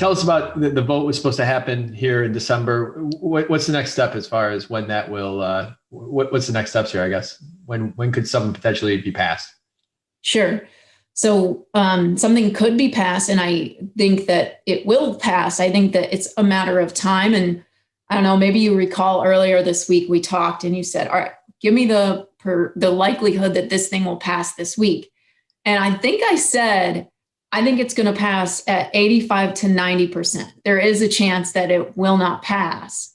tell us about the vote was supposed to happen here in December. What's the next step as far as when that will, what's the next steps here, I guess? When could something potentially be passed? Sure. So something could be passed, and I think that it will pass. I think that it's a matter of time. And I don't know, maybe you recall earlier this week we talked and you said, all right, give me the likelihood that this thing will pass this week. And I think I said, I think it's going to pass at 85 to 90%. There is a chance that it will not pass.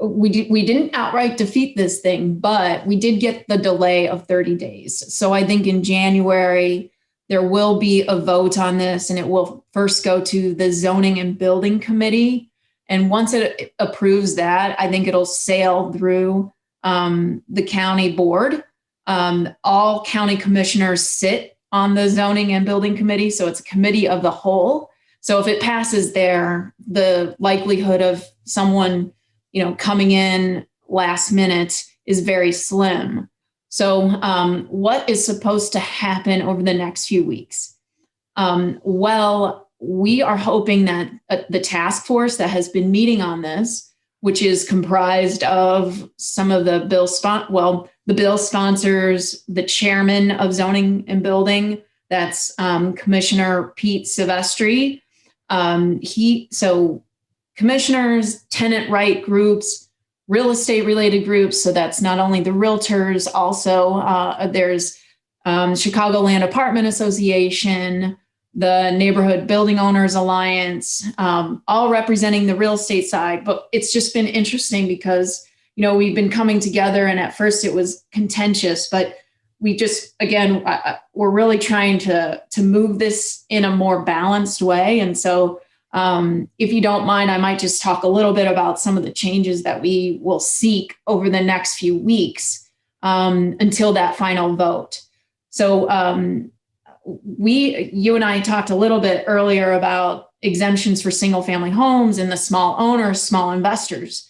We didn't outright defeat this thing, but we did get the delay of 30 days. So I think in January, there will be a vote on this, and it will first go to the Zoning and Building Committee. And once it approves that, I think it'll sail through the county board. All county commissioners sit on the Zoning and Building Committee, so it's a committee of the whole. So if it passes there, the likelihood of someone coming in last minute is very slim. So what is supposed to happen over the next few weeks? Well, we are hoping that the task force that has been meeting on this, which is comprised of some of the bill sponsors, the chairman of Zoning and Building, that's Commissioner 𝗵𝗃 𝗟𝗏𝗃. So commissioners, tenant right groups, real estate related groups. So that's not only the realtors, also there's Chicago Land Apartment Association, the Neighborhood Building Owners Alliance, all representing the real estate side. But it's just been interesting because, we've been coming together, and at first it was contentious, but we just, again, we're really trying to move this in a more balanced way. And so if you don't mind, I might just talk a little bit about some of the changes that we will seek over the next few weeks until that final vote. So you and I talked a little bit earlier about exemptions for single family homes and the small owners, small investors.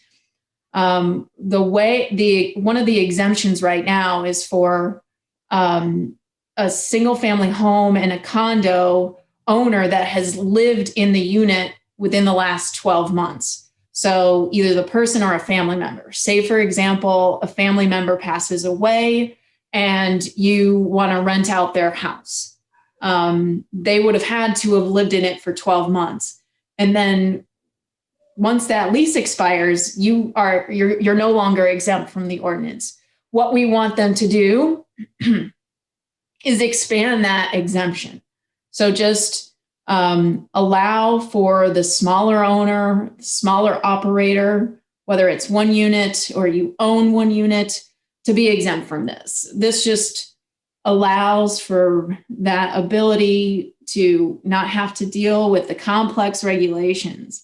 One of the exemptions right now is for a single family home and a condo owner that has lived in the unit within the last 12 months. So either the person or a family member. Say, for example, a family member passes away and you want to rent out their house. They would have had to have lived in it for 12 months. And then once that lease expires, you're no longer exempt from the ordinance. What we want them to do is expand that exemption. So just allow for the smaller owner, smaller operator, whether it's one unit or you own one unit, to be exempt from this. This just allows for that ability to not have to deal with the complex regulations.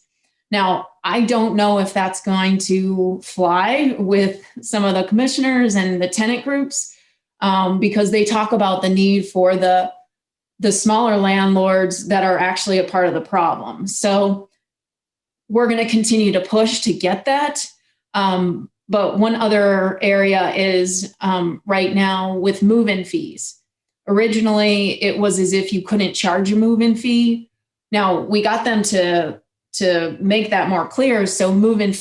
Now, I don't know if that's going to fly with some of the commissioners and the tenant groups because they talk about the need for the smaller landlords that are actually a part of the problem. So we're going to continue to push to get that. But one other area is right now with move-in fees. Originally, it was as if you couldn't charge a move-in fee. Now, we got them to make that more clear. So move-in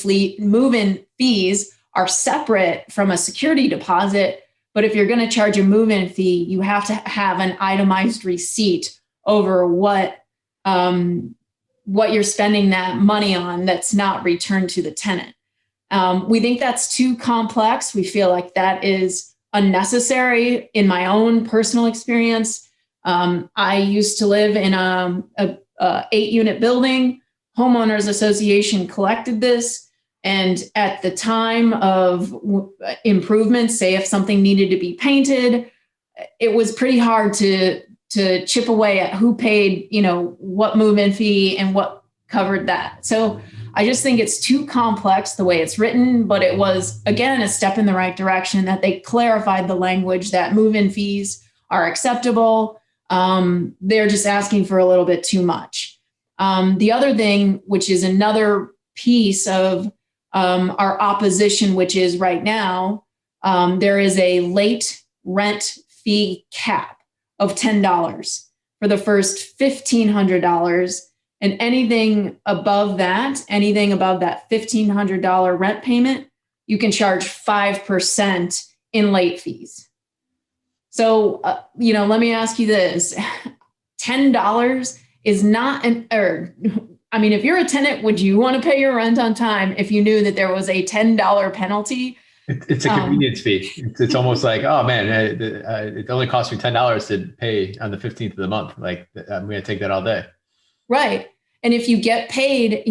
fees are separate from a security deposit. But if you're going to charge a move-in fee, you have to have an itemized receipt over what you're spending that money on that's not returned to the tenant. We think that's too complex. We feel like that is unnecessary. In my own personal experience, I used to live in a 8-unit building. Homeowners Association collected this. And at the time of improvements, say if something needed to be painted, it was pretty hard to chip away at who paid, what move-in fee and what covered that. So I just think it's too complex the way it's written, but it was, again, a step in the right direction that they clarified the language that move-in fees are acceptable. They're just asking for a little bit too much. The other thing, which is another piece of our opposition, which is right now, there is a late rent fee cap of $10 for the first $1,500. And anything above that $1,500 rent payment, you can charge 5% in late fees. So, let me ask you this. $10 is not if you're a tenant, would you want to pay your rent on time if you knew that there was a $10 penalty? It's a convenience fee. It's almost like, oh man, it only costs me $10 to pay on the 15th of the month. Like, I'm going to take that all day. Right. And if you get paid,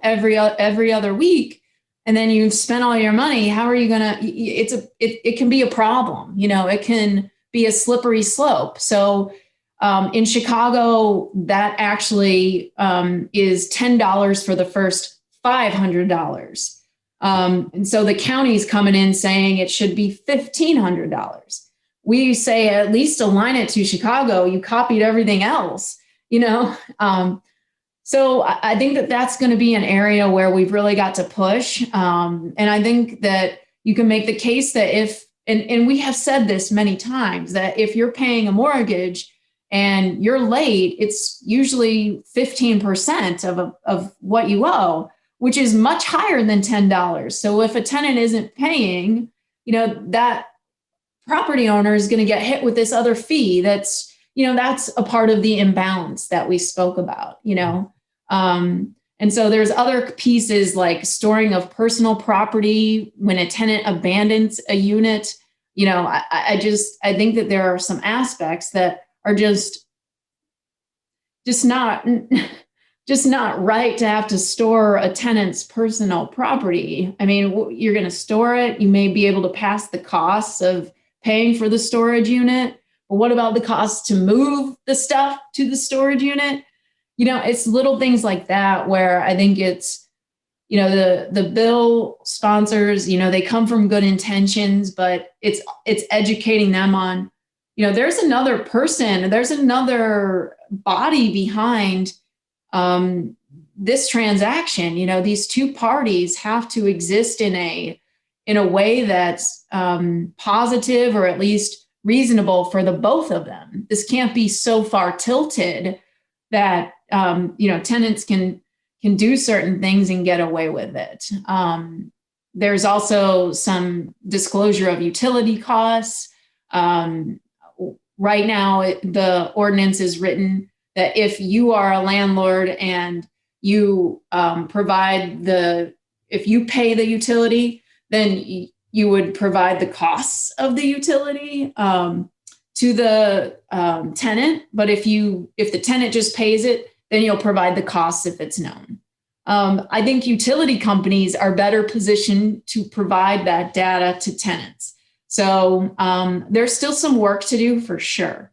every other week, and then you've spent all your money, how are you going to, it can be a problem. It can be a slippery slope. So in Chicago, that actually is $10 for the first $500. And so the county's coming in saying it should be $1,500. We say at least align it to Chicago. You copied everything else, So I think that that's going to be an area where we've really got to push. And I think that you can make the case that and we have said this many times, that if you're paying a mortgage and you're late, it's usually 15% of what you owe, which is much higher than $10. So if a tenant isn't paying, that property owner is going to get hit with this other fee. That's a part of the imbalance that we spoke about, And so there's other pieces like storing of personal property when a tenant abandons a unit. I think that there are some aspects that are just not right to have to store a tenant's personal property. I mean, you're going to store it. You may be able to pass the costs of paying for the storage unit, but what about the cost to move the stuff to the storage unit? It's little things like that where I think it's, the bill sponsors, they come from good intentions, but it's educating them on, there's another person, there's another body behind this transaction. These two parties have to exist in a way that's positive or at least reasonable for the both of them. This can't be so far tilted that tenants can do certain things and get away with it. There's also some disclosure of utility costs. Right now, the ordinance is written that if you are a landlord and you if you pay the utility, then you would provide the costs of the utility to the tenant. But if the tenant just pays it, then you'll provide the costs if it's known. I think utility companies are better positioned to provide that data to tenants. So there's still some work to do for sure.